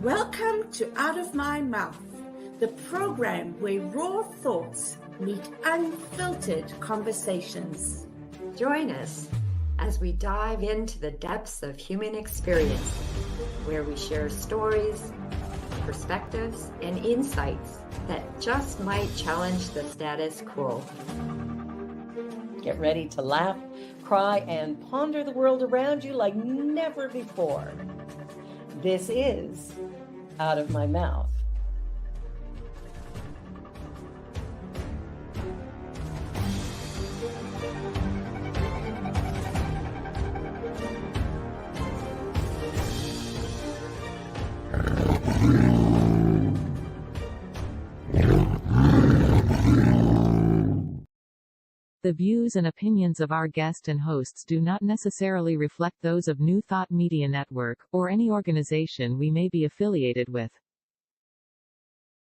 Welcome to Out of My Mouth, the program where raw thoughts meet unfiltered conversations. Join us as we dive into the depths of human experience, where we share stories, perspectives, and insights that just might challenge the status quo. Get ready to laugh, cry, and ponder the world around you like never before. This is Out of My Mouth. The views and opinions of our guest and hosts do not necessarily reflect those of New Thought Media Network, or any organization we may be affiliated with.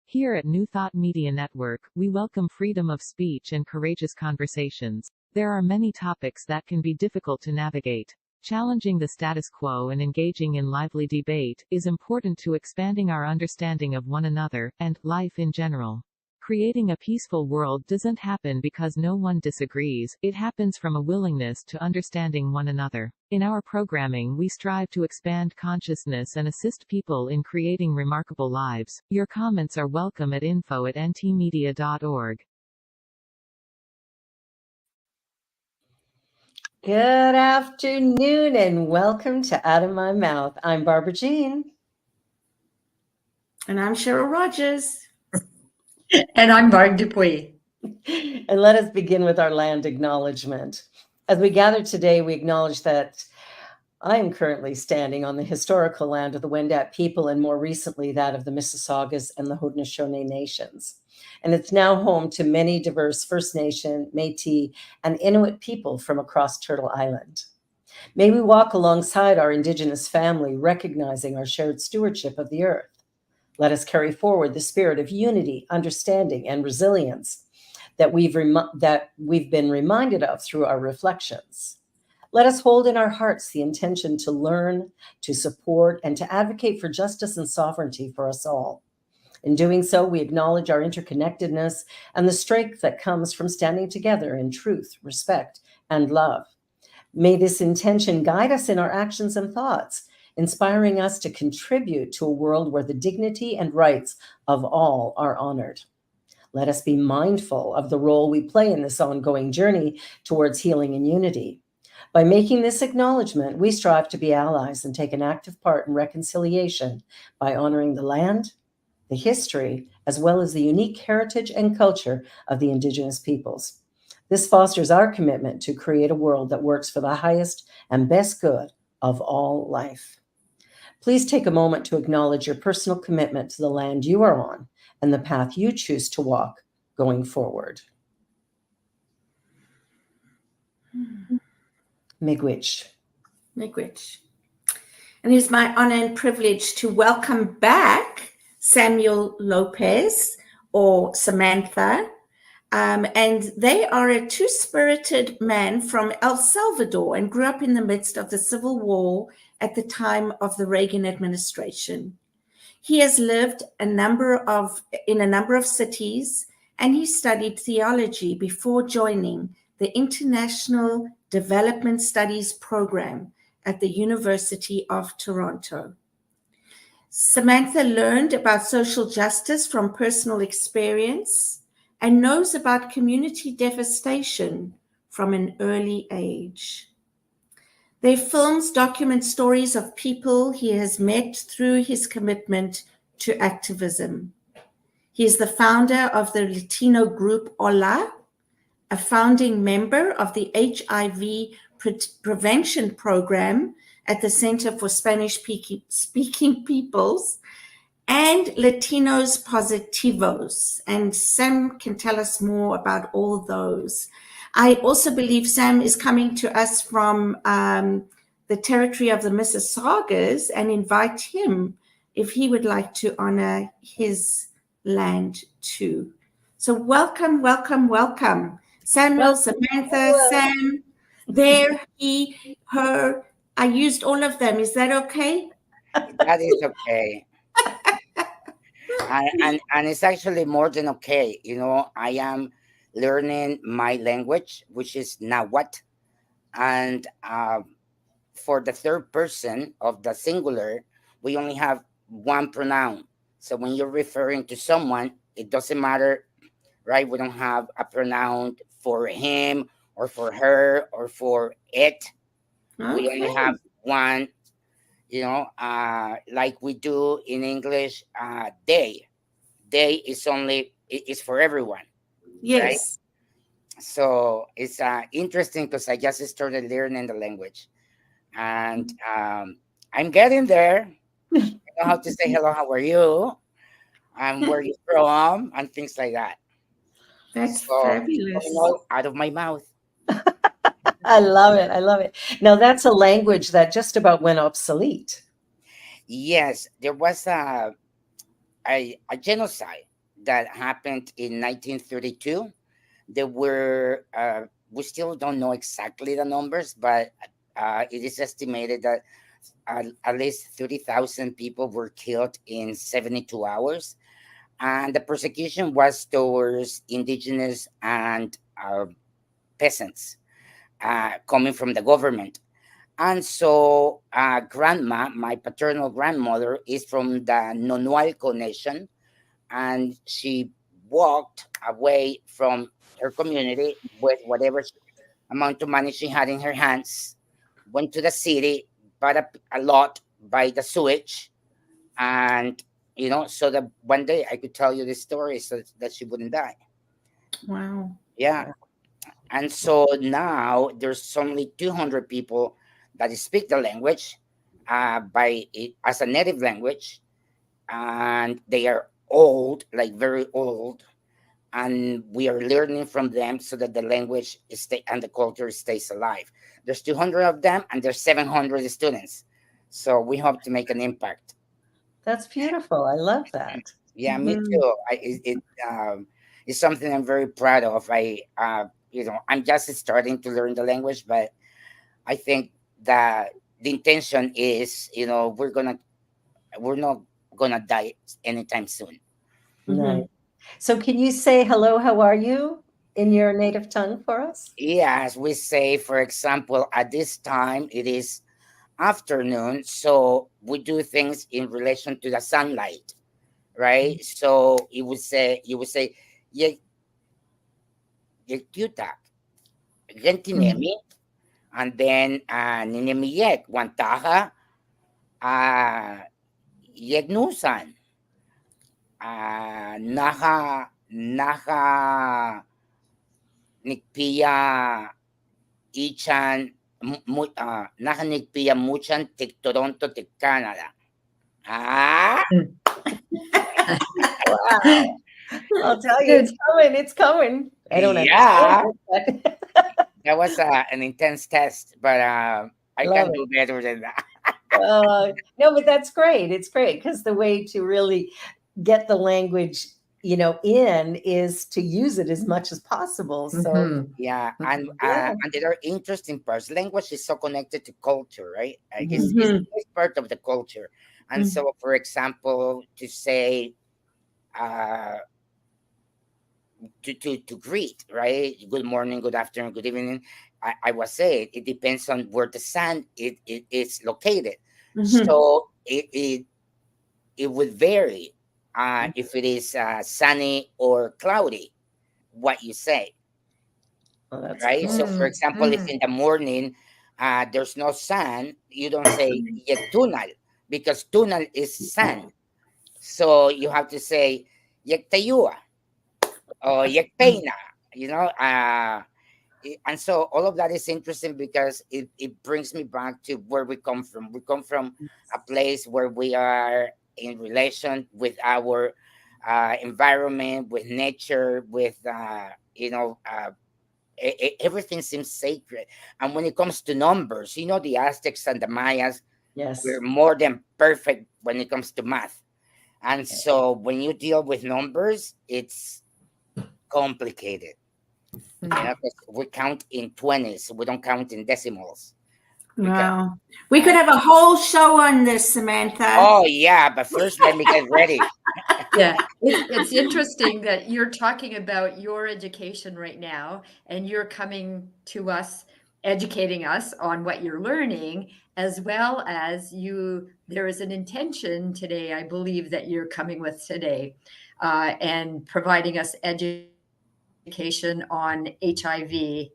Here at New Thought Media Network, we welcome freedom of speech and courageous conversations. There are many topics that can be difficult to navigate. Challenging the status quo and engaging in lively debate is important to expanding our understanding of one another, and life in general. Creating a peaceful world doesn't happen because no one disagrees, it happens from a willingness to understanding one another. In our programming, we strive to expand consciousness and assist people in creating remarkable lives. Your comments are welcome at info@ntmedia.org. Good afternoon and welcome to Out of My Mouth. I'm Barbara Jean. And I'm Cheryl Rogers. And I'm Barb Dupuy. And let us begin with our land acknowledgement. As we gather today, we acknowledge that I am currently standing on the historical land of the Wendat people, and more recently that of the Mississaugas and the Haudenosaunee nations. And it's now home to many diverse First Nation, Métis, and Inuit people from across Turtle Island. May we walk alongside our Indigenous family, recognizing our shared stewardship of the earth. Let us carry forward the spirit of unity, understanding, and resilience that we've been reminded of through our reflections. Let us hold in our hearts the intention to learn, to support, and to advocate for justice and sovereignty for us all. In doing so, we acknowledge our interconnectedness and the strength that comes from standing together in truth, respect, and love. May this intention guide us in our actions and thoughts, inspiring us to contribute to a world where the dignity and rights of all are honored. Let us be mindful of the role we play in this ongoing journey towards healing and unity. By making this acknowledgement, we strive to be allies and take an active part in reconciliation by honoring the land, the history, as well as the unique heritage and culture of the Indigenous peoples. This fosters our commitment to create a world that works for the highest and best good of all life. Please take a moment to acknowledge your personal commitment to the land you are on and the path you choose to walk going forward. Miigwech. Miigwech. And it's my honor and privilege to welcome back Samuel Lopez, or Samantha. And they are a two-spirited man from El Salvador and grew up in the midst of the Civil War at the time of the Reagan administration. He has lived in a number of cities, and he studied theology before joining the International Development Studies program at the University of Toronto. Samantha learned about social justice from personal experience and knows about community devastation from an early age. Their films document stories of people he has met through his commitment to activism. He is the founder of the Latino group Hola, a founding member of the HIV prevention program at the Center for Spanish-Speaking Peoples, and Latinos Positivos. And Sam can tell us more about all those. I also believe Sam is coming to us from the territory of the Mississaugas, and invite him if he would like to honor his land too. So welcome, welcome, welcome. Samuel, Samantha, Sam, there, he, her. I used all of them. Is that okay? That is okay. And it's actually more than okay. I am learning my language, which is Nahuatl, and for the third person of the singular, we only have one pronoun. So when you're referring to someone, it doesn't matter, right? We don't have a pronoun for him or for her or for it. We only Okay. have one, like we do in English, they. They is for everyone, right? Yes. So it's interesting because I just started learning the language, and I'm getting there. I know how to say hello, how are you, and where you from, and things like that. That's So it's coming fabulous. all out of my mouth. I love it. I love it. Now, that's a language that just about went obsolete. Yes, there was a genocide that happened in 1932. There were we still don't know exactly the numbers, but it is estimated that at least 30,000 people were killed in 72 hours. And the persecution was towards indigenous and peasants coming from the government. And so, grandma, my paternal grandmother, is from the Nonualco nation, and she walked away from her community with whatever amount of money she had in her hands, went to the city, bought a lot by the sewage, and so that one day I could tell you this story so that she wouldn't die. Wow. Yeah. And so now there's only 200 people that speak the language by it as a native language, and they are old, like very old, and we are learning from them so that the language and the culture stays alive. There's 200 of them, and there's 700 students, so we hope to make an impact. That's beautiful. I love that. Yeah, me Mhm. too. It's something I'm very proud of. I'm just starting to learn the language, but I think that the intention is, we're not gonna die anytime soon. Nice. Mhm. So, can you say hello, how are you in your native tongue for us? Yeah, as we say, for example, at this time it is afternoon, so we do things in relation to the sunlight, right? So you would say, ye ye tutak, gentinemi, and then ninimiyek, wantaha, uh, yegnusan, naha nikpiya ichan, naha nikpiya muchan tik Toronto tik Canada. Ah, Wow. I'll tell you, it's Good. coming. It's coming. I don't understand yeah, it, but that was an intense test, but I love can it. do better than that. No, but that's great. It's great because the way to really get the language, in is to use it as much as possible. So, Mhm. Yeah, and yeah. there are interesting parts. Language is so connected to culture, right? Mhm. Mhm. It's part of the culture. And Mhm. so, for example, to say uh, to greet, right? Good morning, good afternoon, good evening. I was saying it depends on where the sun it is located. Mhm. So it would vary if it is sunny or cloudy. What you say, Oh, that's right? cool. So, for Mm, example, if mm. in the morning there's no sun, you don't say yek tunal because tunal is sun. So you have to say yek tayua or yek peina, you know. And so all of that is interesting because it brings me back to where we come from. We come from a place where we are in relation with our environment, with nature, with everything seems sacred. And when it comes to numbers, the Aztecs and the Mayas were Yes. more than perfect when it comes to math. And so when you deal with numbers, it's complicated. 'Cause we count in 20s, we don't count in decimals. Because, Wow. We uh, could have a whole show on this, Samantha. oh, yeah, but first let me get ready. Yeah, it's interesting that you're talking about your education right now, and you're coming to us, educating us on what you're learning, as well as there is an intention today, I believe, that you're coming with today, and providing us education on HIV.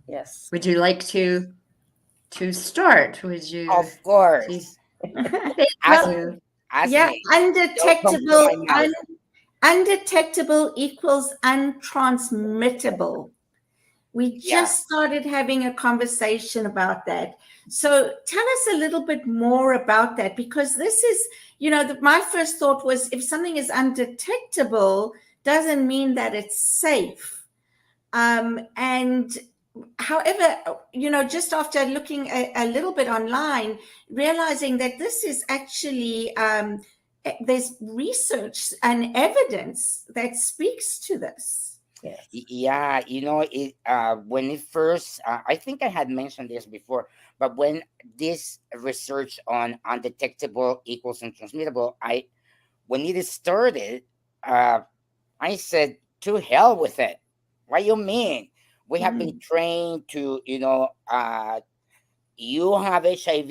Yes. Would you like to start? Would you? Of course. Ask Well, To, ask yeah, me. Don't come to undetectable, my mouth. undetectable equals untransmittable. We Yeah. just started having a conversation about that. So tell us a little bit more about that, because this is, my first thought was, if something is undetectable, doesn't mean that it's safe. And however, just after looking a little bit online, realizing that this is actually, there's research and evidence that speaks to this. Yes. Yeah, when it first, I think I had mentioned this before, but when this research on undetectable equals untransmittable, when it started, uh, I said, to hell with it. What you mean? We have been trained to, you have HIV,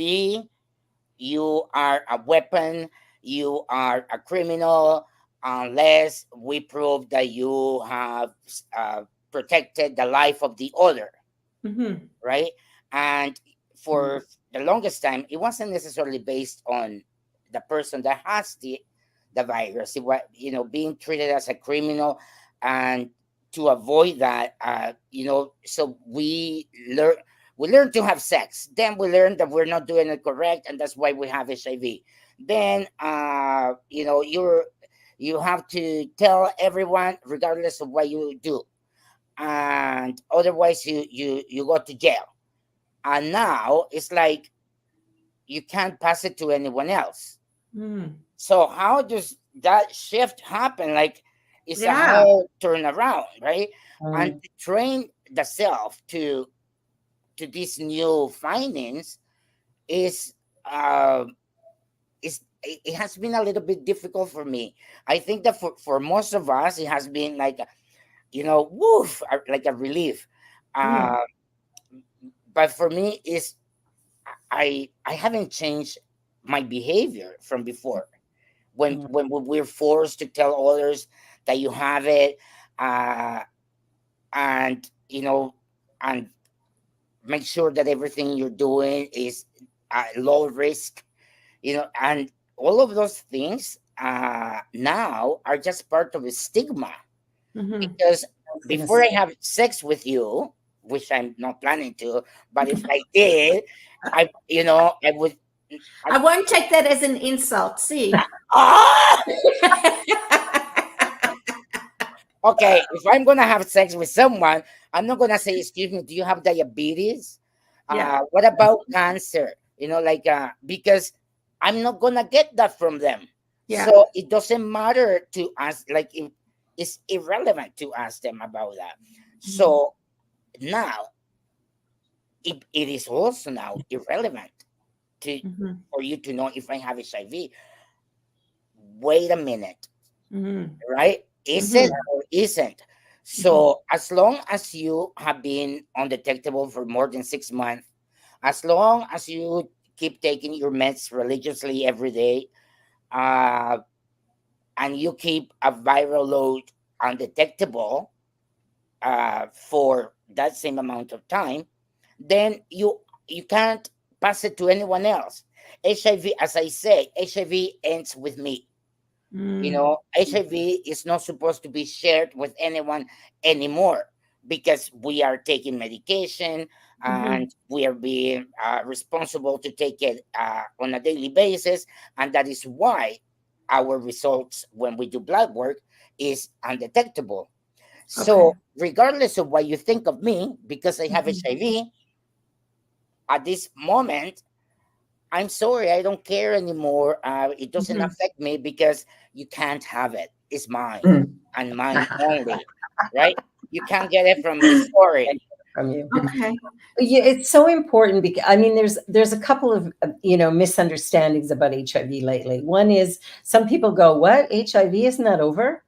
you are a weapon, you are a criminal, unless we prove that you have protected the life of the other, Mm-hmm. right? And for the longest time, it wasn't necessarily based on the person that has the virus. It was, being treated as a criminal, and to avoid that, so we learn to have sex. Then we learn that we're not doing it correct, and that's why we have HIV. Then, you have to tell everyone, regardless of what you do, and otherwise you go to jail. And now it's like you can't pass it to anyone else. So how does that shift happen? Like, it's a Yeah. whole turnaround, right? And Mm. to train the self to these new findings is it has been a little bit difficult for me. I think that for most of us it has been like woof, like a relief. uh but for me is I haven't changed my behavior from before. when Mm. when we're forced to tell others that you have it, uh and and make sure that everything you're doing is low risk, and all of those things now are just part of a stigma. Mm-hmm. Because I was gonna before say, I have sex with you, which I'm not planning to, but if I did, I would. I won't take that as an insult. See? Ah! Okay, if I'm gonna have sex with someone, I'm not gonna say, "Excuse me, do you have diabetes? Yeah. What about cancer?" Because I'm not gonna get that from them. Yeah. So it doesn't matter to us. Like, it's irrelevant to ask them about that. So now it is also now irrelevant to Mm-hmm. for you to know if I have HIV. Wait a minute, Mm-hmm. right? Is it Mm-hmm. or isn't? So as long as you have been undetectable for more than 6 months, as long as you keep taking your meds religiously every day, uh, and you keep a viral load undetectable for that same amount of time, then you can't pass it to anyone else. HIV, as I say, HIV ends with me. HIV is not supposed to be shared with anyone anymore, because we are taking medication Mm-hmm. and we are being responsible to take it on a daily basis. And that is why our results when we do blood work is undetectable. Okay. So regardless of what you think of me, because I have HIV, at this moment, I'm sorry, I don't care anymore. It doesn't Mm-hmm. affect me, because you can't have it. It's mine Mm. and mine only, right? You can't get it from me. Sorry. from you. Okay. Yeah, it's so important because I mean, there's a couple of misunderstandings about HIV lately. One is some people go, "What, HIV? Isn't that over?"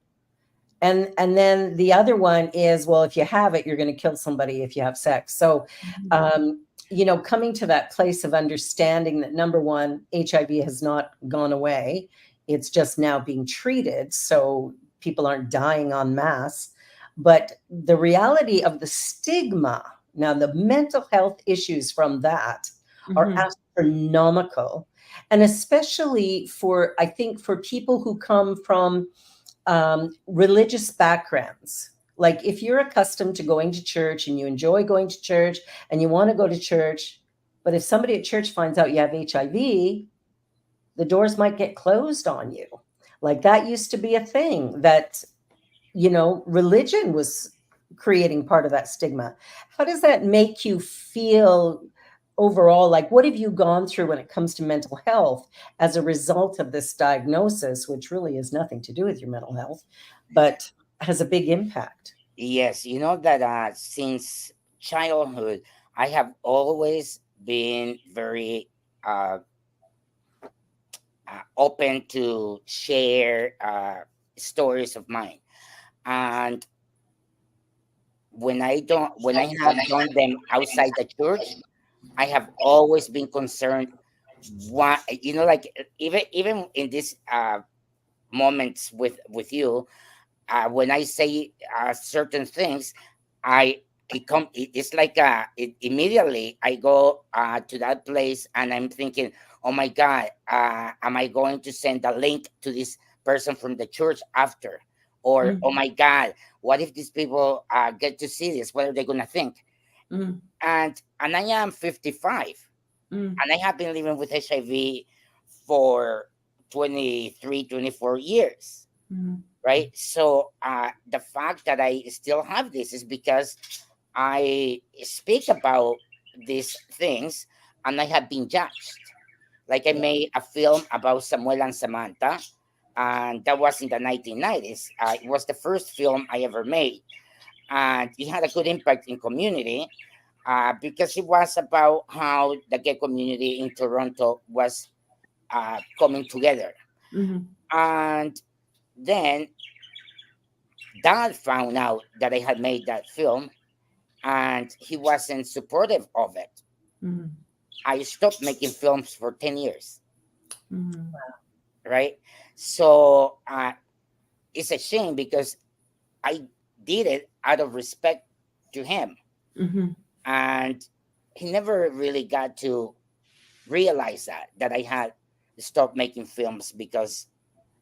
And then the other one is, well, if you have it, you're going to kill somebody if you have sex. So, coming to that place of understanding that number one, HIV has not gone away; it's just now being treated, so people aren't dying en masse. But the reality of the stigma, now the mental health issues from that are astronomical, and especially I think for people who come from religious backgrounds. Like if you're accustomed to going to church and you enjoy going to church and you want to go to church, but if somebody at church finds out you have HIV, the doors might get closed on you. Like that used to be a thing that, religion was creating part of that stigma. How does that make you feel overall? Like, what have you gone through when it comes to mental health as a result of this diagnosis, which really has nothing to do with your mental health, but has a big impact? Yes, you know that since childhood, I have always been very open to share stories of mine, and when I have done them outside the church, I have always been concerned. What like even in these moments with you, when I say certain things, it's like immediately I go to that place and I'm thinking, oh my God, am I going to send a link to this person from the church after? Or oh my God, what if these people get to see this? What are they gonna think? And I am 55, and I have been living with HIV for 23, 24 years. Right. So the fact that I still have this is because I speak about these things and I have been judged. Like I made a film about Samuel and Samantha, and that was in the 1990s. It was the first film I ever made, and it had a good impact in community because it was about how the gay community in Toronto was coming together. And then Dad found out that I had made that film and he wasn't supportive of it. I stopped making films for 10 years. Right? So it's a shame because I did it out of respect to him. And he never really got to realize that I had stopped making films because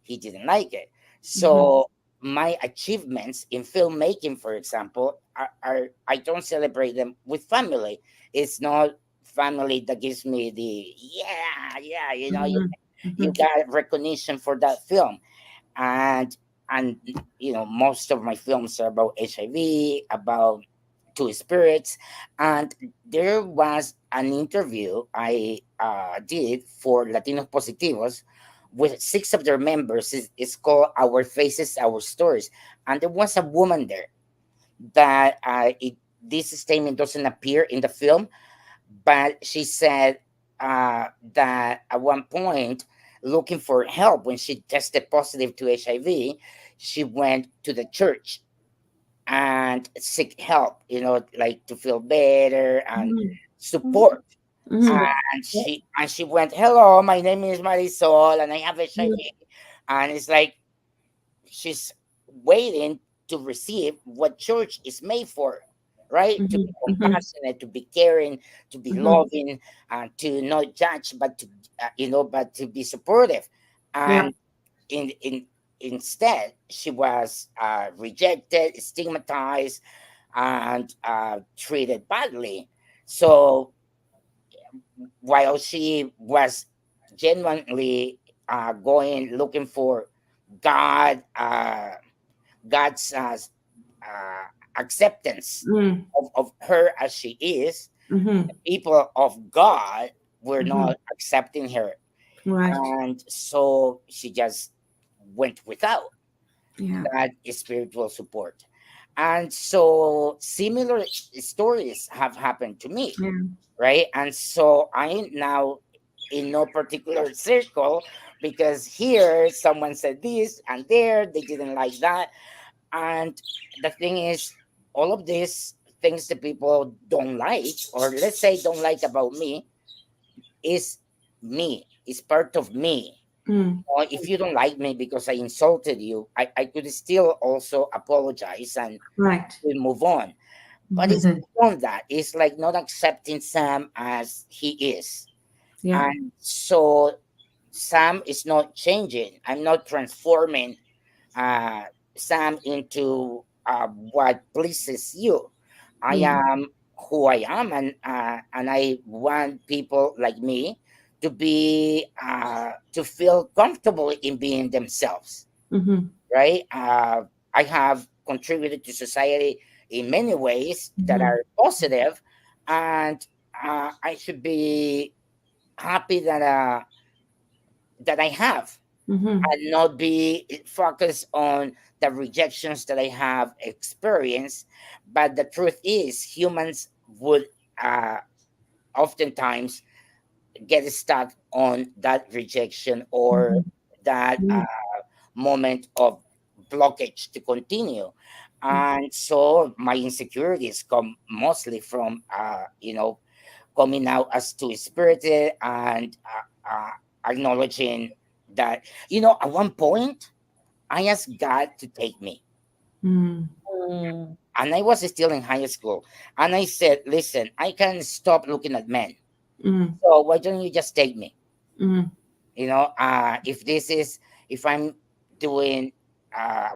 he didn't like it. So my achievements in filmmaking, for example, are I don't celebrate them with family. It's not family that gives me the you got recognition for that film. And most of my films are about HIV, about two spirits. And there was an interview I did for Latinos Positivos with 6 of their members. It's called Our Faces, Our Stories. And there was a woman there that this statement doesn't appear in the film, but she said that at one point, looking for help when she tested positive to HIV, she went to the church and seek help, like to feel better and support. And she went, hello, my name is Marisol and I have HIV. And it's like she's waiting to receive what church is made for, right? To be compassionate, to be caring, to be loving, and to not judge, but to be supportive. And instead, she was rejected, stigmatized, and treated badly. So while she was genuinely looking for God, God's acceptance of her as she is, the people of God were not accepting her. And so she just went without that spiritual support. And so similar stories have happened to me, Yeah. right? And so I now in no particular circle, because here someone said this and there they didn't like that. And the thing is, all of these things that people don't like, or let's say don't like about me, is me, is part of me. Mm. Or if you don't like me because I insulted you, I could still also apologize and Right. we'll move on. But Mhm. it's beyond that. It's like not accepting Sam as he is. Yeah. And so Sam is not changing. I'm not transforming uh, Sam into what pleases you. I Mm. am who I am, and I want people like me to be to feel comfortable in being themselves. Mhm. Right? I have contributed to society in many ways that Mhm. are positive, and I should be happy that I have, Mhm. and not be focused on the rejections that I have experienced. But the truth is, humans would uh, oftentimes get stuck on that rejection or Mhm. that Mm. moment of blockage to continue. And so my insecurities come mostly from, coming out as too spirited and acknowledging that, at one point, I asked God to take me. Mm. Mm. And I was still in high school. And I said, listen, I can't stop looking at men. Mm. So why don't you just take me? Mm. If I'm doing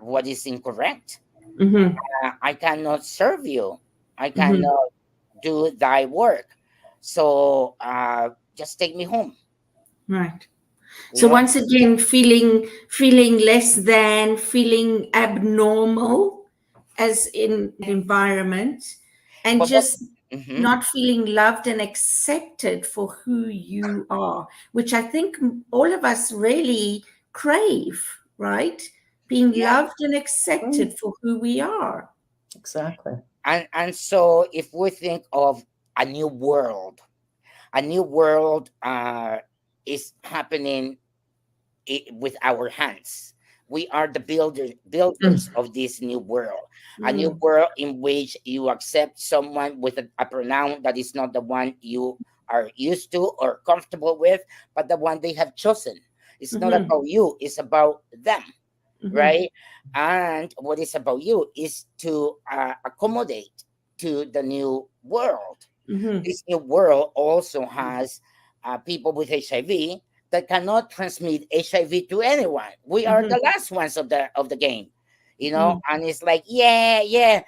what is incorrect, Mhm. I cannot serve you. I Mhm. cannot do thy work. So just take me home. Right. You So know, once again, feeling less than, feeling abnormal as in an environment, and but just mhm. not feeling loved and accepted for who you are, which I think all of us really crave, right? Being Yeah, loved and Mm. accepted for who we are. Exactly. and so if we think of a new world, a new world is happening with our hands. We are the builders of this new world, a new Mm. world in which you accept someone with a pronoun that is not the one you are used to or comfortable with, but the one they have chosen. It's not Mhm. about you, it's about them, Mhm. right? And what is about you is to accommodate to the new world. Mhm. This new world also has people with HIV that cannot transmit HIV to anyone. We are Mhm. the last ones of the game, Mhm. and it's like, yeah, yeah.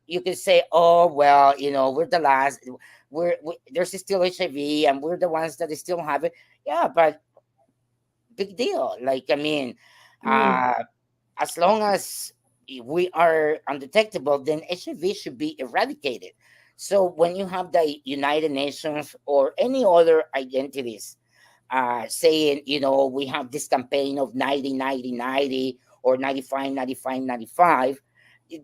You could say, oh well, we're the last. There's still HIV, and we're the ones that still have it. Yeah, but big deal. Like, I mean, Mm. uh, as long as we are undetectable, then HIV should be eradicated. So when you have the United Nations or any other identities saying, we have this campaign of 90, 90, 90 or 95, 95, 95,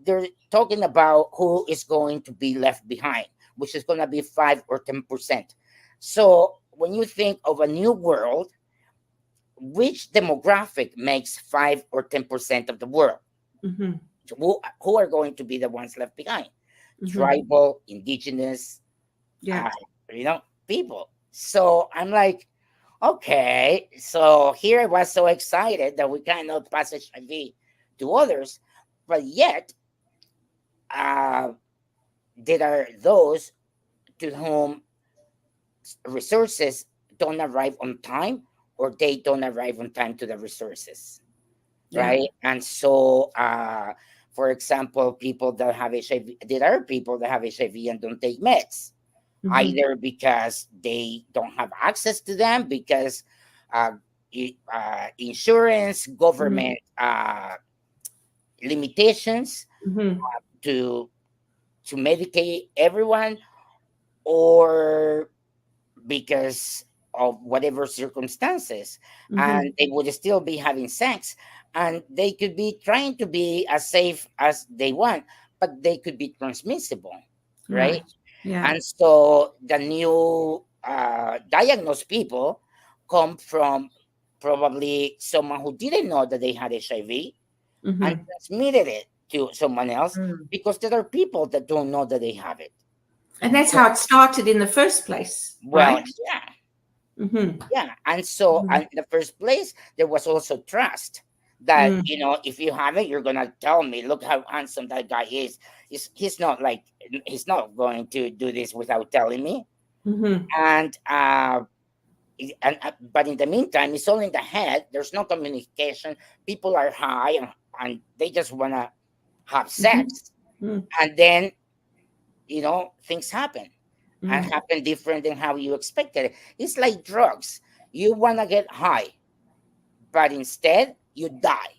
they're talking about who is going to be left behind, which is going to be 5 or 10%. So when you think of a new world, which demographic makes 5 or 10% of the world? Mhm. Who are going to be the ones left behind? Mhm. Tribal, indigenous, Yeah. uh, people. So I'm like, okay. So here I was so excited that we cannot pass HIV to others, but yet uh, there are those to whom resources don't arrive on time, or they don't arrive on time to the resources, Yeah. right? And so, for example, people that have HIV, there are people that have HIV and don't take meds, Mhm. either because they don't have access to them, because uh, insurance, Mhm. government limitations Mhm. to medicate everyone, or because of whatever circumstances, Mhm. and they would still be having sex, and they could be trying to be as safe as they want, but they could be transmissible, right? Right. Yeah. And so the new diagnosed people come from probably someone who didn't know that they had HIV and Mhm. transmitted it to someone else, Mm. because there are people that don't know that they have it. And that's how it started in the first place, Well, right? yeah, Mhm. yeah. And so, Mhm. and in the first place, there was also trust that, Mm. you know, if you have it, you're gonna tell me, look how handsome that guy is. He's not like, he's not going to do this without telling me. Mhm. And but in the meantime, it's all in the head. There's no communication. People are high, and they just wanna have sex, Mhm. and then, you know, things happen, and Mm. happen different than how you expected it. It's like drugs. You wanna get high, but instead you die.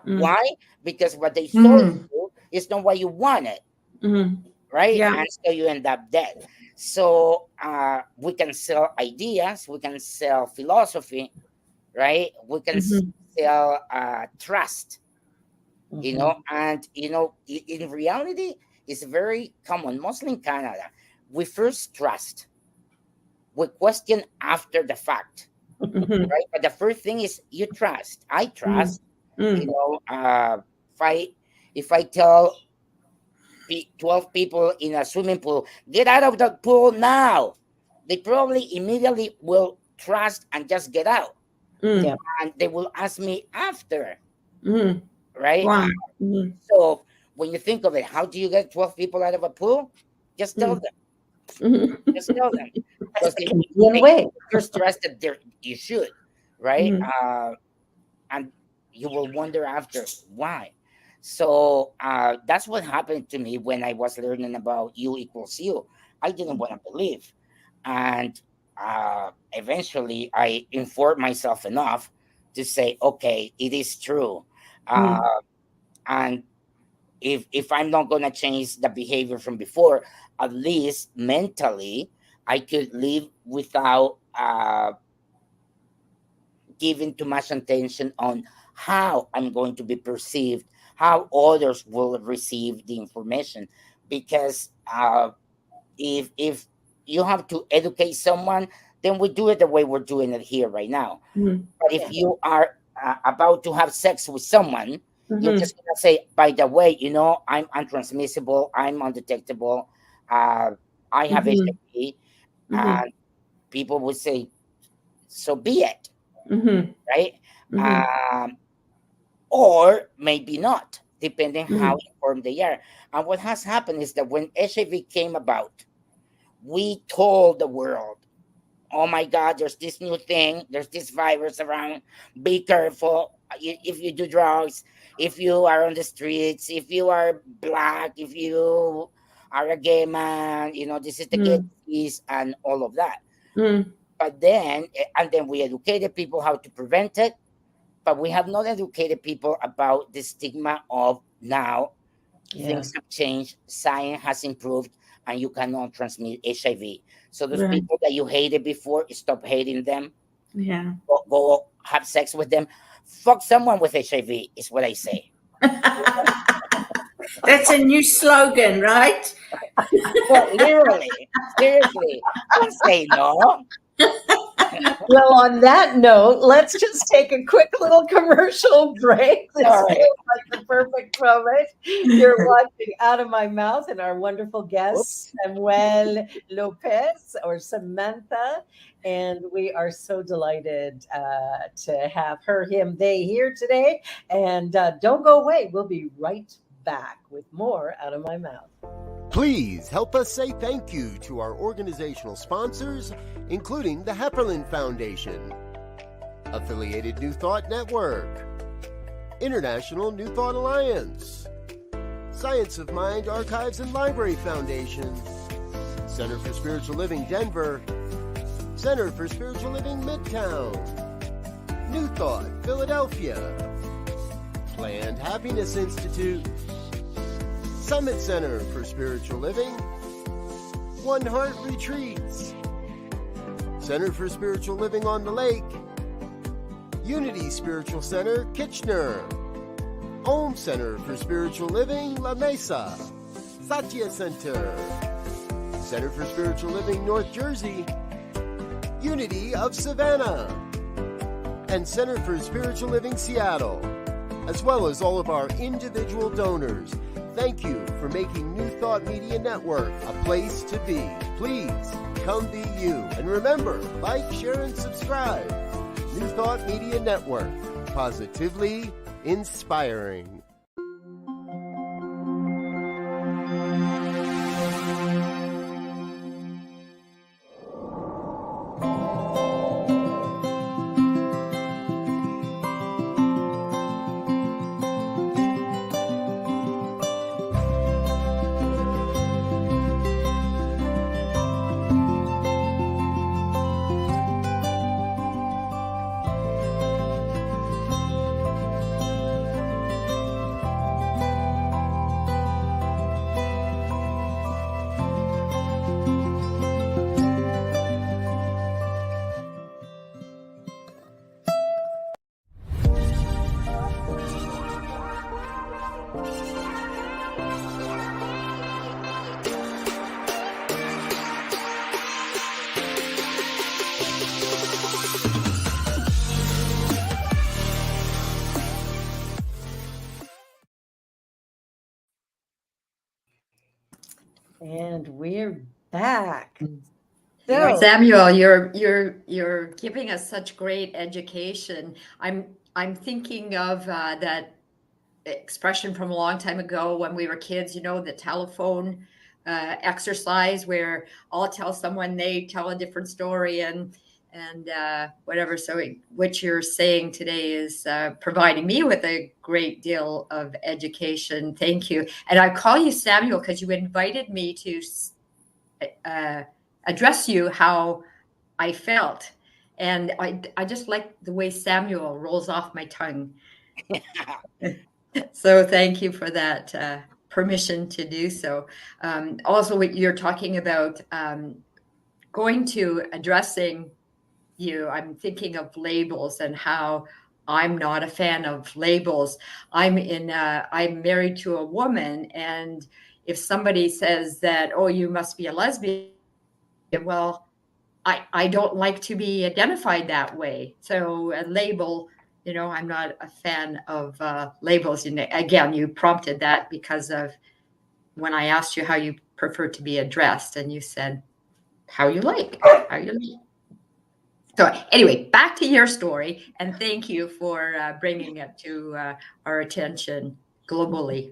Mm. Why? Because what they sold you is not what you wanted, Mhm. right? Yeah. And so you end up dead. So we can sell ideas, we can sell philosophy, right? We can Mhm. sell trust, you know, Mhm. and you know, in reality, it's very common, mostly in Canada. We first trust, we question after the fact, Mhm. right? But the first thing is you trust. I Mm. trust, you Mm. know, if I if I tell 12 people in a swimming pool, get out of the pool now, they probably immediately will trust and just get out. Mm. Yeah. And they will ask me after, Mm. right? Wow. Mhm. So when you think of it, how do you get 12 people out of a pool? Just tell Mm. them. Mhm. Just tell them. That's Because the you convenient make way. first trust that you should, right? Mhm. And you will wonder after why. So that's what happened to me when I was learning about U equals U. I didn't want to believe, and eventually I informed myself enough to say, okay, it is true. uh, Mm. and if I'm not going to change the behavior from before, at least mentally I could live without giving too much attention on how I'm going to be perceived, how others will receive the information. Because if you have to educate someone, then we do it the way we're doing it here right now. Mm. But if Yeah. you are about to have sex with someone, you're Mhm. just gonna say, by the way, you know, I'm untransmissible, I'm undetectable, I have Mhm. HIV, Mhm. and people would say, so be it, Mhm. right? Mhm. Um, or maybe not, depending how Mhm. informed they are. And what has happened is that when HIV came about, we told the world, oh my God, there's this new thing, there's this virus around, be careful. If you do drugs, if you are on the streets, if you are black, if you are a gay man, you know, this is the gay Mm. disease and all of that. Mm. But then, and then we educated people how to prevent it, but we have not educated people about the stigma of now Yeah. things have changed, science has improved, and you cannot transmit HIV. So those Right. people that you hated before, stop hating them. Yeah. Go have sex with them. Fuck someone with HIV is what I say. That's a new slogan, right? Well, literally, seriously, don't say no. Well, on that note, let's just take a quick little commercial break. This Sorry. feels like the perfect moment. You're watching Out of My Mouth and our wonderful guest, Samuel Lopez or Samantha. And we are so delighted to have her, him, they here today. And don't go away. We'll be right back with more Out of My Mouth. Please help us say thank you to our organizational sponsors, including the Hepperlin Foundation, Affiliated New Thought Network, International New Thought Alliance, Science of Mind Archives and Library Foundation, Center for Spiritual Living Denver, Center for Spiritual Living Midtown, New Thought Philadelphia, Planned Happiness Institute, Summit Center for Spiritual Living, One Heart Retreats, Center for Spiritual Living on the Lake, Unity Spiritual Center, Kitchener, Om Center for Spiritual Living, La Mesa, Satya Center, Center for Spiritual Living, North Jersey, Unity of Savannah, and Center for Spiritual Living, Seattle, as well as all of our individual donors. Thank you for making New Thought Media Network a place to be. Please come be you. And remember, like, share, and subscribe. New Thought Media Network, positively inspiring. And we're back. So, Samuel, you're giving us such great education. I'm thinking of that expression from a long time ago when we were kids. You know, the telephone exercise where I'll tell someone, they tell a different story, and whatever. So what you're saying today is providing me with a great deal of education. Thank you. And I call you Samuel because you invited me to address you how I felt. And I just like the way Samuel rolls off my tongue. So thank you for that permission to do so. Also, what you're talking about going to addressing you, I'm thinking of labels and how I'm not a fan of labels. I'm married to a woman, and if somebody says that, oh, you must be a lesbian, well, I don't like to be identified that way. So a label, you know, I'm not a fan of labels. And again, you prompted that because of when I asked you how you prefer to be addressed, and you said, how you like. So anyway, back to your story, and thank you for bringing it to our attention globally.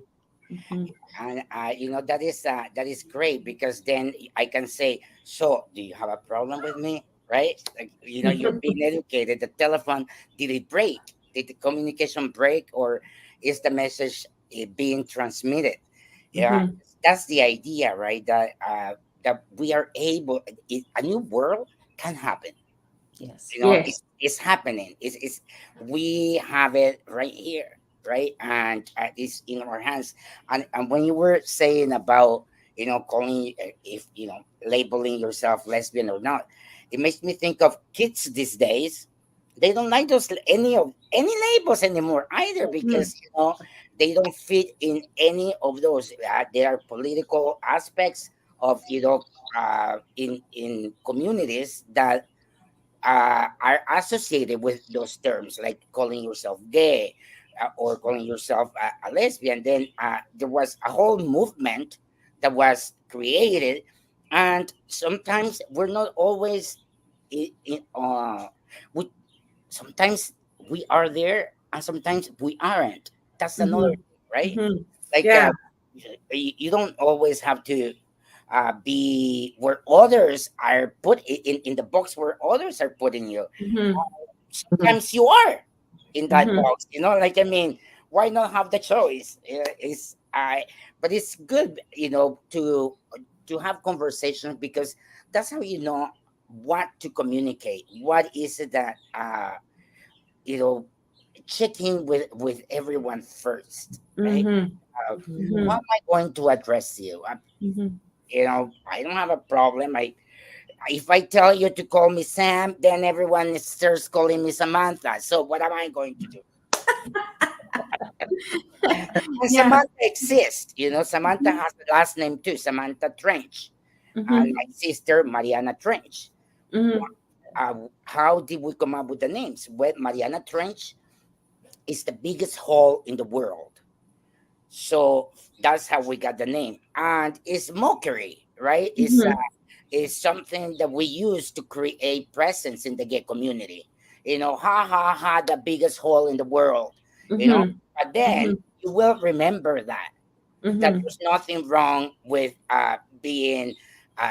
Mm-hmm. And you know, that is great, because then I can say, so do you have a problem with me? Right? Like, you know, you're being educated. The telephone, did it break? Did the communication break, or is the message being transmitted? Yeah, that's the idea, right? That we are able. A new world can happen. Yes. You know, it's happening. It's we have it right here, right? And it's in our hands. And when you were saying about, you know, calling, if you know, labeling yourself lesbian or not, it makes me think of kids these days. They don't like those any labels anymore either, because you know, they don't fit in any of those. There are political aspects of, you know, in communities that are associated with those terms, like calling yourself gay, or calling yourself a lesbian. Then there was a whole movement that was created, and sometimes we're not always we sometimes we are there, and sometimes we aren't. That's another thing, right? Like you don't always have to be where others are put in the box where others are putting you. Sometimes you are in that box, you know. Like, I mean, why not have the choice? But it's good, you know, to have conversations, because that's how you know what to communicate. What is it that you know, checking with everyone first, right? How am I going to address you? You know, I don't have a problem. if I tell you to call me Sam, then everyone starts calling me Samantha. So what am I going to do? And Yeah. Samantha exists. Samantha has a last name too, Samantha Trench. And my sister, Mariana Trench. How did we come up with the names? Well, Mariana Trench is the biggest hall in the world. So that's how we got the name. And it's mockery, right? It's something that we use to create presence in the gay community. Ha ha ha, the biggest hall in the world. But then you will remember that there's nothing wrong with being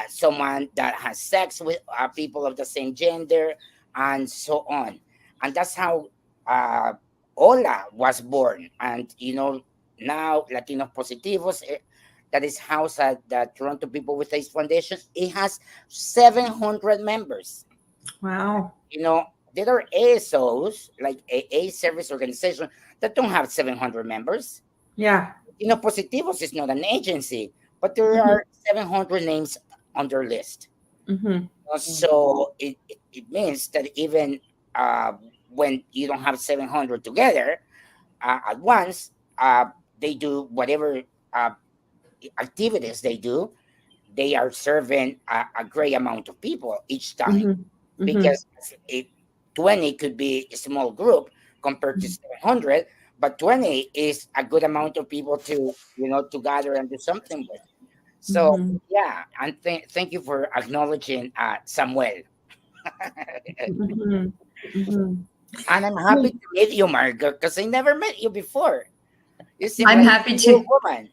someone that has sex with people of the same gender and so on. And that's how Ola was born. And now Latino Positivos, that is housed at the Toronto People with AIDS Foundation, it has 700 members. Wow. There are ASOs, like a service organization, that don't have 700 members. Yeah. Positivos is not an agency, but there are 700 names on their list. So it means that even when you don't have 700 together at once, they do whatever activities they do. They are serving a great amount of people each time, because 20 could be a small group compared to 700, but 20 is a good amount of people to to gather and do something with. So yeah, and thank you for acknowledging Samuel. And I'm happy to meet you, Margot, because I never met you before. You seem I'm like happy a to. cool woman.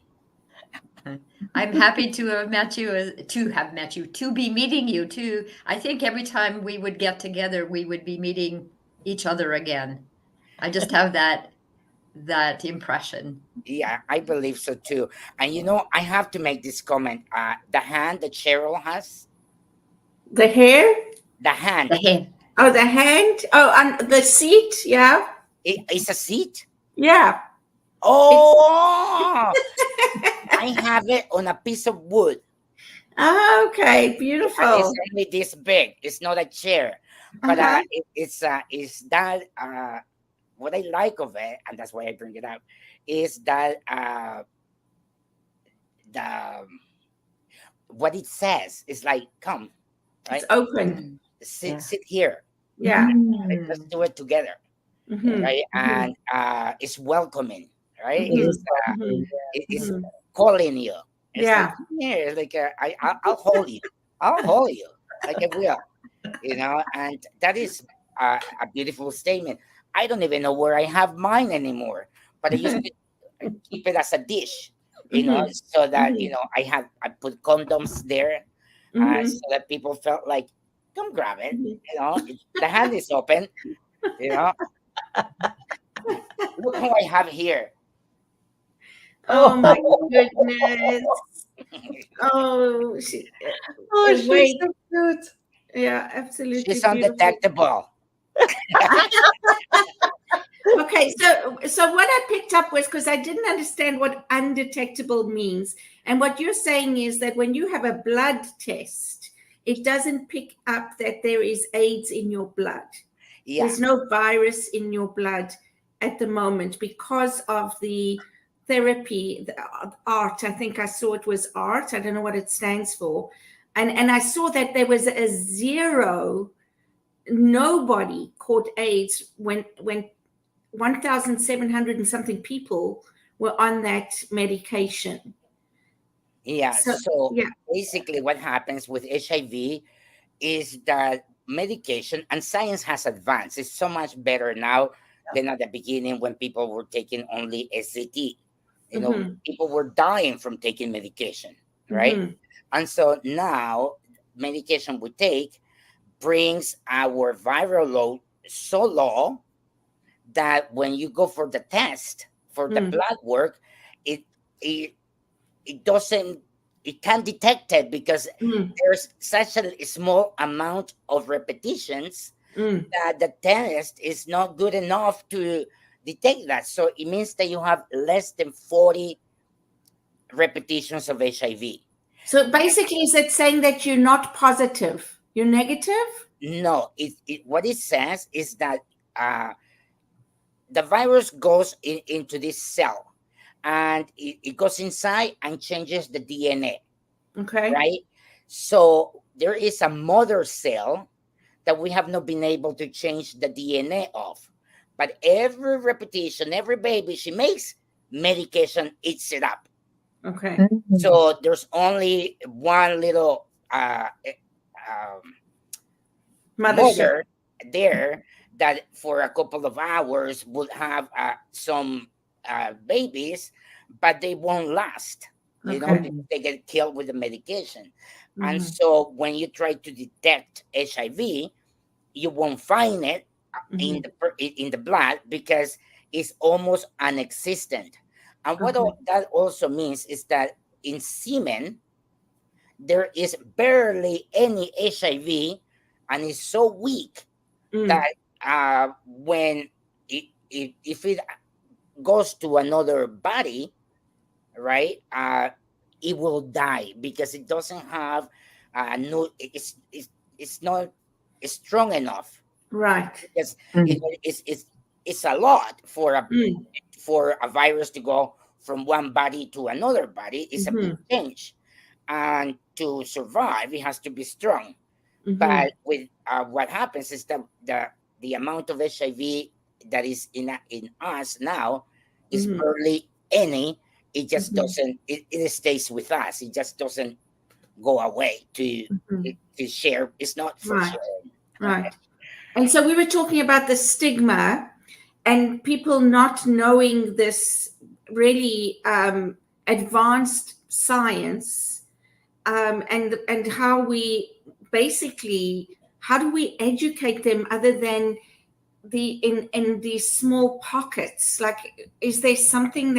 I'm happy to have met you, to be meeting you too. I think every time we would get together, we would be meeting each other again. I just have that impression. Yeah, I believe so too. And I have to make this comment. The hand that Cheryl has, The hair? the hand, The hand. Oh, the hand? Oh, and the seat? Yeah. it's a seat. Yeah. Oh, I have it on a piece of wood. Okay, And beautiful. it's only this big. It's not a chair, but it's that what I like of it, and that's why I bring it up, is that the what it says is like, come, right? It's open. Sit here. Yeah. Like, let's do it together, right? And it's welcoming, right? It's calling you. It's Yeah. like, here, like I'll hold you. I'll hold you like I will, and that is a beautiful statement. I don't even know where I have mine anymore, but I used to keep it as a dish, so that I put condoms there, so that people felt like, come grab it, the hand is open, Look who I have here. Oh my goodness. Oh, she's wait. so cute. Yeah, absolutely. She's beautiful. undetectable. Okay, so what I picked up was, because I didn't understand what undetectable means, and what you're saying is that when you have a blood test, it doesn't pick up that there is AIDS in your blood. Yeah. There's no virus in your blood at the moment because of the therapy, the art. I think I saw it was art. I don't know what it stands for. And I saw that there was a zero, nobody caught AIDS when 1,700 and something people were on that medication. Yeah. So yeah. basically what happens with HIV is that medication and science has advanced. It's so much better now than at the beginning when people were taking only SCT. People were dying from taking medication, right? And so now medication we take brings our viral load so low that when you go for the test, for the blood work, it can't detect it because there's such a small amount of repetitions that the test is not good enough to detect that. So it means that you have less than 40 repetitions of HIV. So basically, is it saying that you're not positive? You're negative? No, what it says is that the virus goes into this cell, and it goes inside and changes the DNA, Okay. right? So there is a mother cell that we have not been able to change the DNA of. But every repetition, every baby she makes, medication eats it up. Okay. So there's only one little Mothership. mother there that for a couple of hours would have some babies, but they won't last, you know, Okay. because they get killed with the medication. And Mhm. so when you try to detect HIV, you won't find it in the blood because it's almost non-existent. And what Okay. that also means is that in semen there is barely any HIV, and it's so weak Mm. that when if it goes to another body, right, it will die because it doesn't have no, it's not strong enough. Right. Because it's a lot for Mm. a virus to go from one body to another body. It's a big change, and to survive, it has to be strong. But with what happens is that the amount of HIV that is in us now is barely any. It just doesn't. It stays with us. It just doesn't go away to share. It's not for Right. sharing. Right. And so we were talking about the stigma and people not knowing this really advanced science, and how we basically, how do we educate them other than in these small pockets? Like, is there something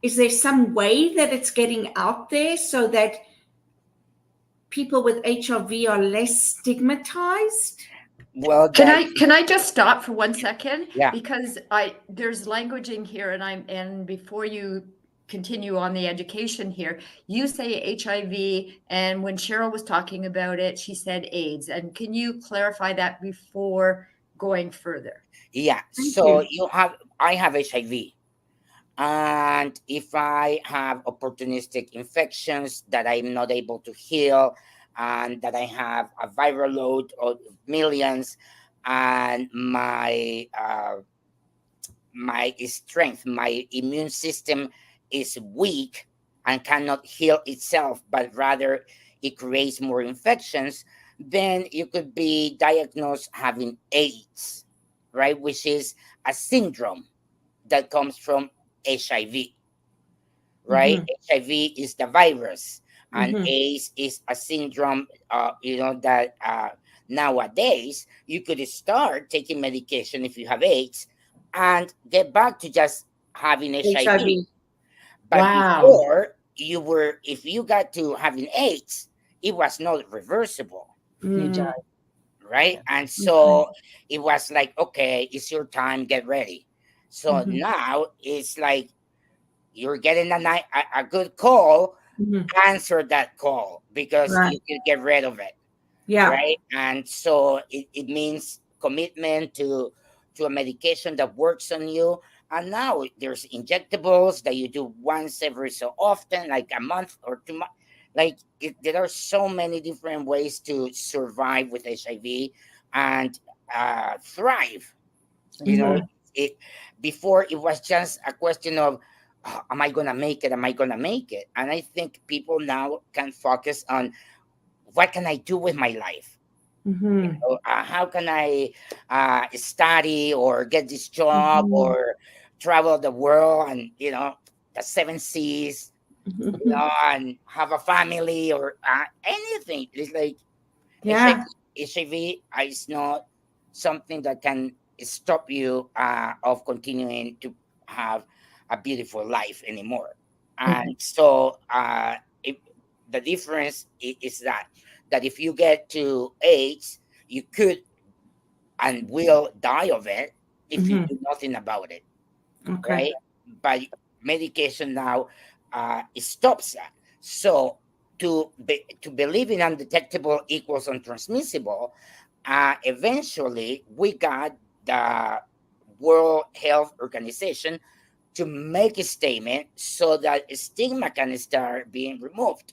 is there some way that it's getting out there so that people with HIV are less stigmatized? Well, Can I just stop for 1 second? Yeah. Because there's languaging here, and before you continue on the education here, you say HIV, and when Cheryl was talking about it, she said AIDS. And can you clarify that before going further? Yeah. Thank So you. I have HIV. And if I have opportunistic infections that I'm not able to heal, and that I have a viral load of millions, and my strength, my immune system is weak and cannot heal itself, but rather it creates more infections, then you could be diagnosed having AIDS, right? Which is a syndrome that comes from HIV, right? HIV is the virus, and AIDS is a syndrome. That nowadays you could start taking medication if you have AIDS, and get back to just having HIV. HIV. But Wow. before if you got to having AIDS, it was not reversible, You die. right? And so it was like, okay, it's your time, get ready. So now it's like you're getting a good call, answer that call because Right. you can get rid of it, Yeah. right? And so it means commitment to a medication that works on you. And now there's injectables that you do once every so often, like a month or 2 months. Like there are so many different ways to survive with HIV and thrive. You know, it before it was just a question of, "Oh, am I gonna make it? Am I gonna make it?" And I think people now can focus on, what can I do with my life? How can I study or get this job or travel the world, and the seven seas, and have a family, or anything. It's like Yeah. HIV is not something that can stop you of continuing to have a beautiful life anymore. And so the difference is that if you get to AIDS, you could and will die of it if you do nothing about it, Okay. right? But medication now it stops that. So to believe in undetectable equals untransmissible, eventually we got the World Health Organization to make a statement so that stigma can start being removed,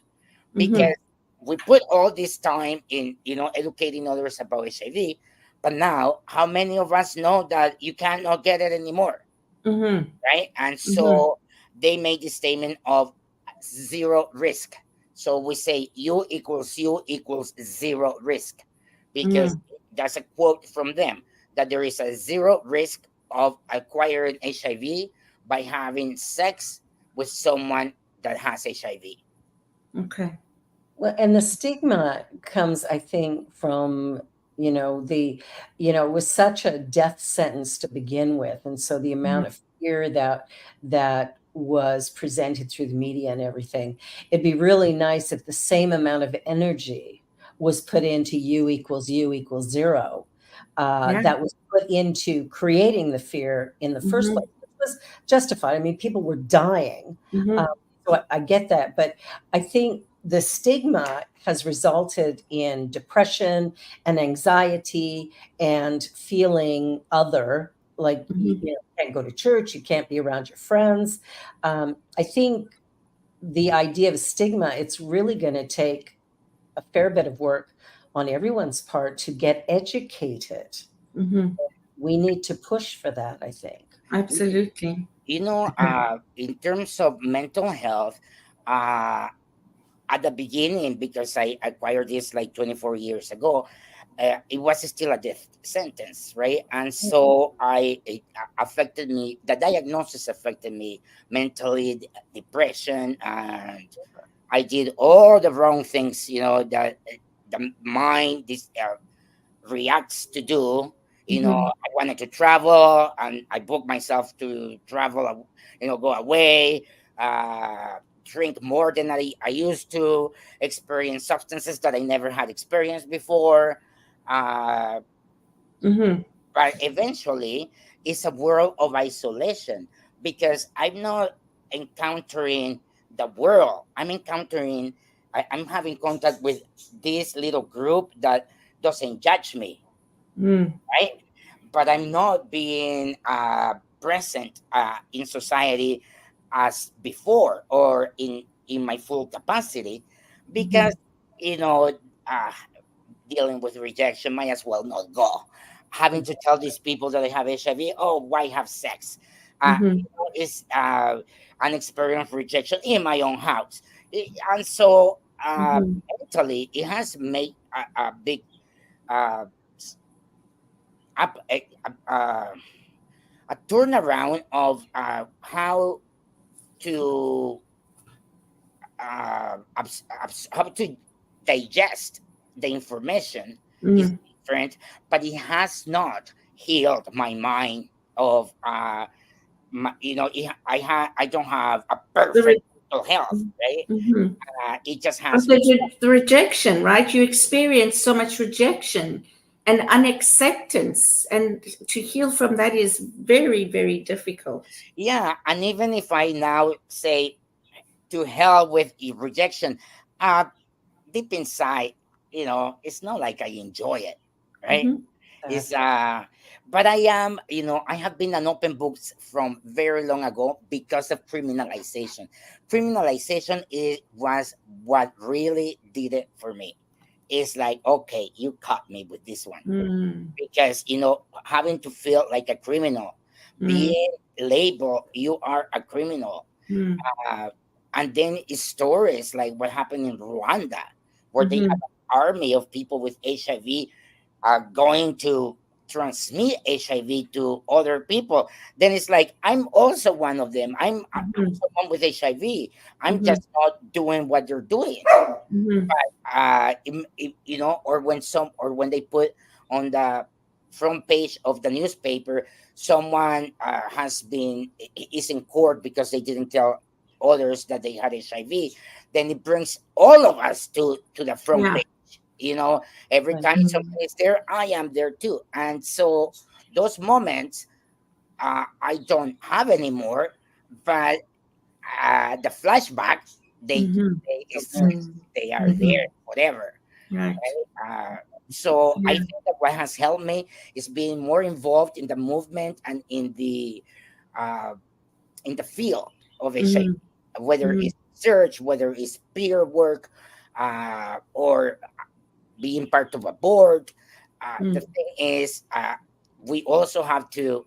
because we put all this time in, educating others about HIV, but now how many of us know that you cannot get it anymore, right? And so they made the statement of zero risk. So we say U equals zero risk, because that's a quote from them, that there is a zero risk of acquiring HIV by having sex with someone that has HIV. Okay. Well, and the stigma comes, I think, from, it was such a death sentence to begin with. And so the amount of fear that was presented through the media and everything, it'd be really nice if the same amount of energy was put into U equals zero, that was put into creating the fear in the first place, which was justified. I mean, people were dying. So I get that. But I think the stigma has resulted in depression and anxiety and feeling other, like you can't go to church, you can't be around your friends. I think the idea of stigma, it's really going to take a fair bit of work on everyone's part to get educated. We need to push for that, I think. Absolutely. In terms of mental health, at the beginning, because I acquired this like 24 years ago, it was still a death sentence, right? And so it affected me. The diagnosis affected me mentally, depression, and I did all the wrong things, that the mind reacts to do. I wanted to travel, and I booked myself to travel, go away, drink more than I used to, experience substances that I never had experienced before. But eventually, it's a world of isolation, because I'm not encountering the world. I'm having contact with this little group that doesn't judge me, right? But I'm not being present in society as before, or in my full capacity, because uh, dealing with rejection might as well not go. Having to tell these people that I have HIV, oh, why have sex? It's an experience of rejection in my own house. And so mentally, it has made a big uh, up a turnaround of how to how to digest the information is different, but it has not healed my mind of I don't have a perfect mental health, right? It just has me. The rejection, right? You experience so much rejection and unacceptance, and to heal from that is very, very difficult. Yeah, and even if I now say to hell with rejection, deep inside, it's not like I enjoy it, right? It's but I am, I have been an open books from very long ago because of criminalization. Criminalization was what really did it for me. It's like, okay, you caught me with this one, because having to feel like a criminal, being labeled, you are a criminal. And then it's stories like what happened in Rwanda, where they have an army of people with HIV going to transmit HIV to other people. Then it's like, I'm also one of them. I'm someone with HIV. I'm just not doing what they're doing. Or when they put on the front page of the newspaper, someone is in court because they didn't tell others that they had HIV, then it brings all of us to the front page. Every time someone is there, I am there too. And so those moments I don't have anymore, but the flashback they they are there, whatever. Right. So I Yeah. think that what has helped me is being more involved in the movement and uh, in the field of HIV, whether it's research, whether it's peer work, or being part of a board. The thing is, we also have to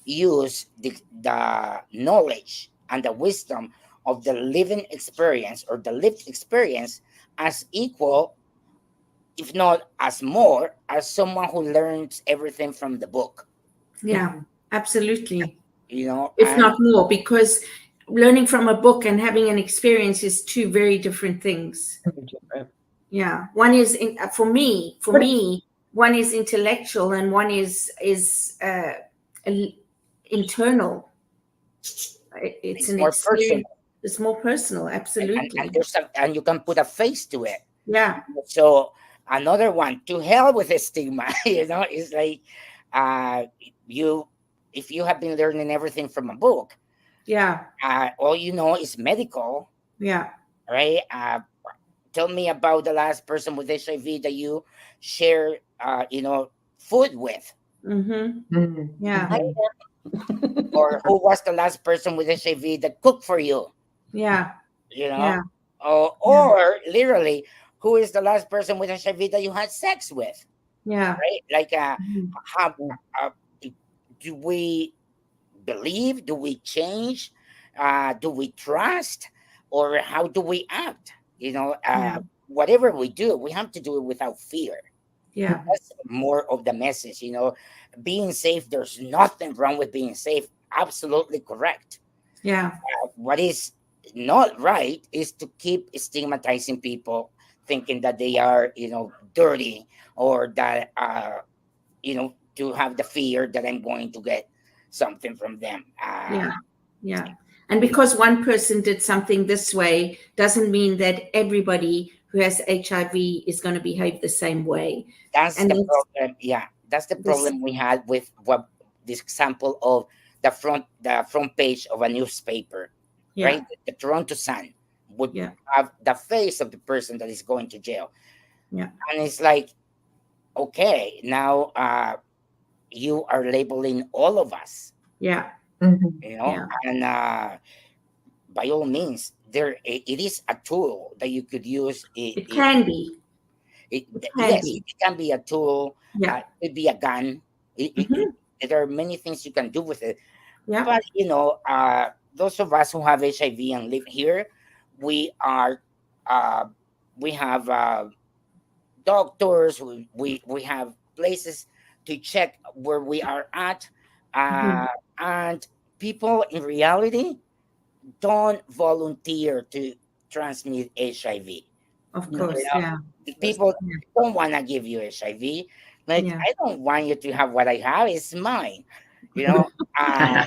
use the knowledge and the wisdom of the living experience or the lived experience as equal, if not as more, as someone who learns everything from the book. Yeah, absolutely. You know, If and not more, because learning from a book and having an experience is two very different things. Yeah, one is for me, one is intellectual and one is internal. It's it's an more personal, experience. It's more personal. Absolutely. and you can put a face to it. Yeah. So another one, to hell with the stigma. It's like, you if you have been learning everything from a book, Yeah. all you know is medical, Yeah. right? Tell me about the last person with HIV that you share, food with, Yeah. or who was the last person with HIV that cooked for you, Yeah. you know, Yeah. or literally, who is the last person with HIV that you had sex with, Yeah. right? Like, how do we believe? Do we change? Do we trust? Or how do we act? Yeah. Whatever we do, we have to do it without fear. Yeah. That's more of the message. Being safe, there's nothing wrong with being safe. Absolutely correct. Yeah. What is not right is to keep stigmatizing people, thinking that they are, dirty, or that, to have the fear that I'm going to get something from them. Yeah. Yeah. And because one person did something this way doesn't mean that everybody who has HIV is going to behave the same way. That's And the problem. Yeah, that's the this, problem we had with what this example of the front page of a newspaper, yeah. right? The Toronto Sun would Yeah. have the face of the person that is going to jail, Yeah. and it's like, okay, now, you are labeling all of us, Yeah. Yeah. and by all means, it is a tool that you could use. It can be. It can Yes, be. it can be a tool. Yeah. It could be a gun. There are many things you can do with it. Yeah. But those of us who have HIV and live here, we are, we have, doctors. We have places to check where we are at, and people in reality don't volunteer to transmit HIV. Of No. course. You know, Yeah. people Yeah. don't want to give you HIV. Like, Yeah. I don't want you to have what I have. It's mine. You know, uh,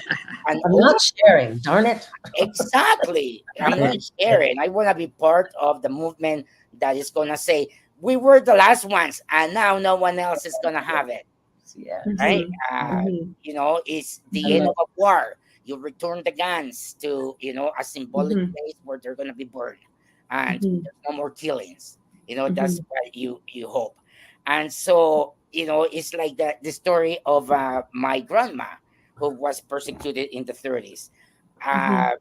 and I'm not sharing, darn it. exactly. I'm not sharing. I want to be part of the movement that is gonna say we were the last ones, and now no one else is gonna have it. Yeah. Right? Mhm. It's the end of a war. You return the guns to, a symbolic place where they're gonna be burned, and there's no more killings. That's what you hope. And so, it's like the story of, my grandma, who was persecuted in the 30s. Uh,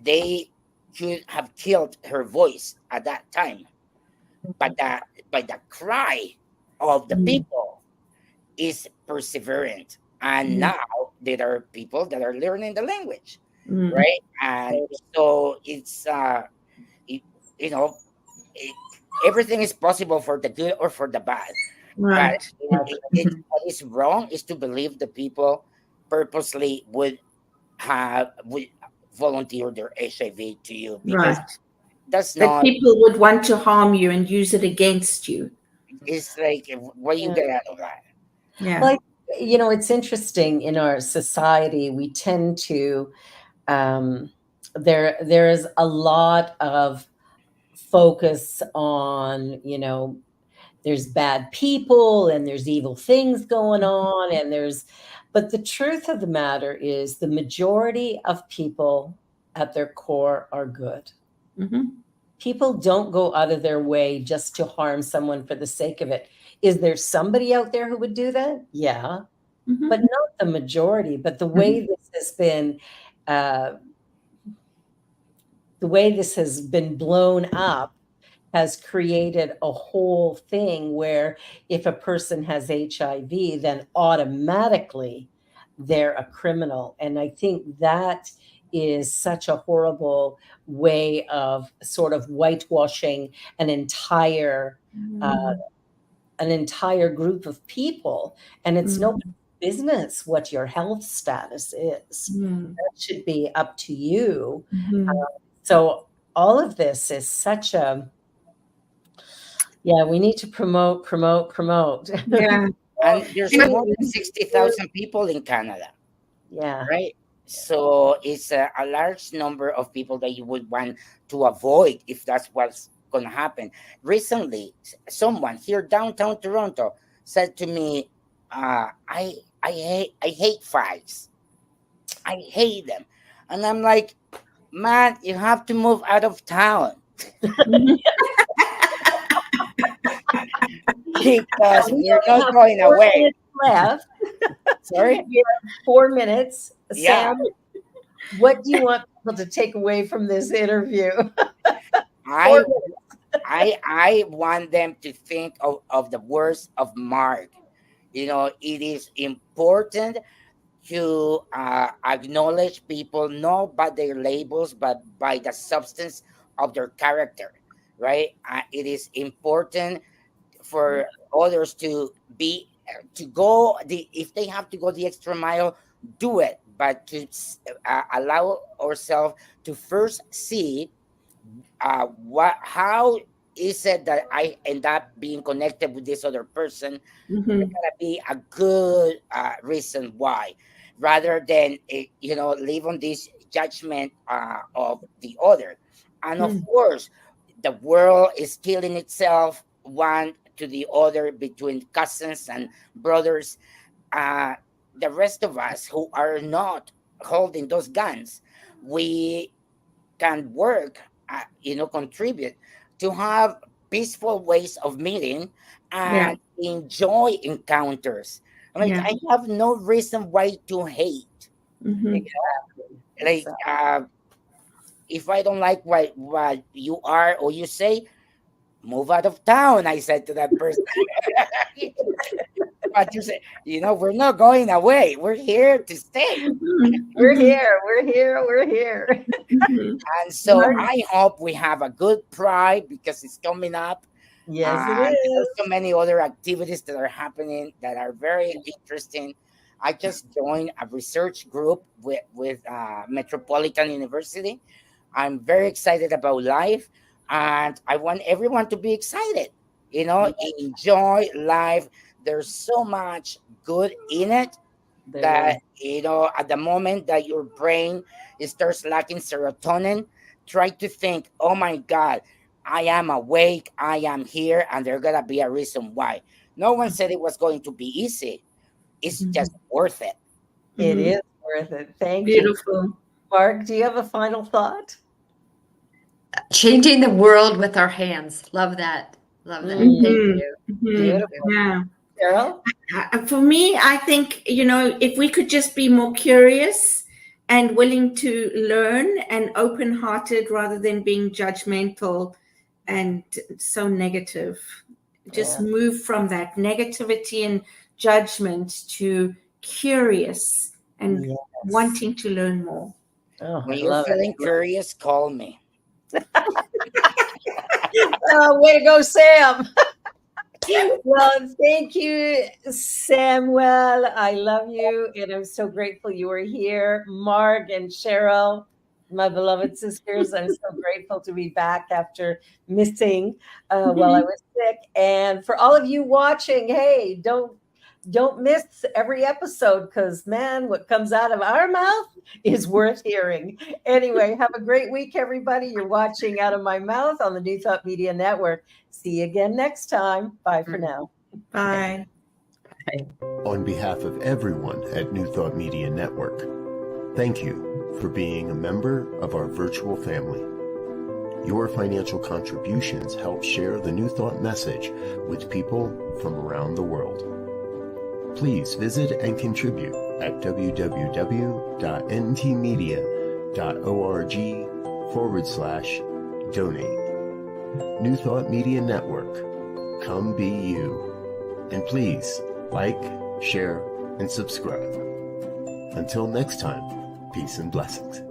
they could have killed her voice at that time, but the cry of the people is perseverant. And now there are people that are learning the language, right? And so it's, it, you know it, everything is possible for the good or for the bad. But Right. what is wrong is to believe the people purposely would volunteer their HIV to you, because Right. that's That not. people would want to harm you and use it against you. It's like, what do you Yeah. get out of that? Yeah. Well, it's interesting in our society, we tend to, there is a lot of focus on, there's bad people and there's evil things going on, but the truth of the matter is the majority of people at their core are good. People don't go out of their way just to harm someone for the sake of it. Is there somebody out there who would do that? Yeah, but not the majority. But the way this has been, blown up has created a whole thing where if a person has HIV, then automatically they're a criminal. And I think that is such a horrible way of sort of whitewashing an entire group of people. And it's no business what your health status is. That should be up to you. So all of this is such a, we need to promote. Yeah. And there's more than 60,000 people in Canada. Yeah. Right. So it's a large number of people that you would want to avoid if that's what's going to happen. Recently, someone here downtown Toronto said to me, I hate fights. I hate them. And I'm like, man, you have to move out of town. Because we're not going away. Left. Sorry? We have 4 minutes. Yeah. Sam, what do you want people to take away from this interview? I want them to think of the words of Mark. You know, it is important to acknowledge people not by their labels, but by the substance of their character, right? It is important for others to go if they have to go the extra mile, do it, but to allow ourselves to first see how is it that I end up being connected with this other person. There's gotta be a good reason why, rather than live on this judgment of the other. And of course, the world is killing itself one to the other between cousins and brothers. The rest of us who are not holding those guns, we can work, contribute to have peaceful ways of meeting and enjoy encounters. I have no reason why to hate. If I don't like what you are or you say, move out of town, I said to that person. But you say, we're not going away. We're here to stay. We're here. And so I hope we have a good Pride because it's coming up. Yes, it is. There's so many other activities that are happening that are very interesting. I just joined a research group with Metropolitan University. I'm very excited about life, and I want everyone to be excited. Enjoy life. There's so much good in it that, at the moment that your brain starts lacking serotonin, try to think, oh my God, I am awake, I am here, and there's going to be a reason why. No one said it was going to be easy. It's just worth it. It is worth it. Thank you. Beautiful. Mark, do you have a final thought? Changing the world with our hands. Love that. Thank you. Beautiful. Yeah. Cheryl? For me, I think, if we could just be more curious and willing to learn and open-hearted rather than being judgmental and so negative. Just move from that negativity and judgment to curious and wanting to learn more. Oh, when you're feeling curious, call me. Way to go, Sam. Well, thank you, Samuel. I love you, and I'm so grateful you were here. Mark and Cheryl, my beloved sisters, I'm so grateful to be back after missing while I was sick. And for all of you watching, hey, don't miss every episode, because man, what comes out of our mouth is worth hearing. Anyway, have a great week, everybody. You're watching Out of My Mouth on the New Thought Media Network. See you again next time. Bye for now. Bye. On behalf of everyone at New Thought Media Network, thank you for being a member of our virtual family. Your financial contributions help share the New Thought message with people from around the world. Please visit and contribute at www.ntmedia.org/donate. New Thought Media Network. Come be you. And please like, share, and subscribe. Until next time, peace and blessings.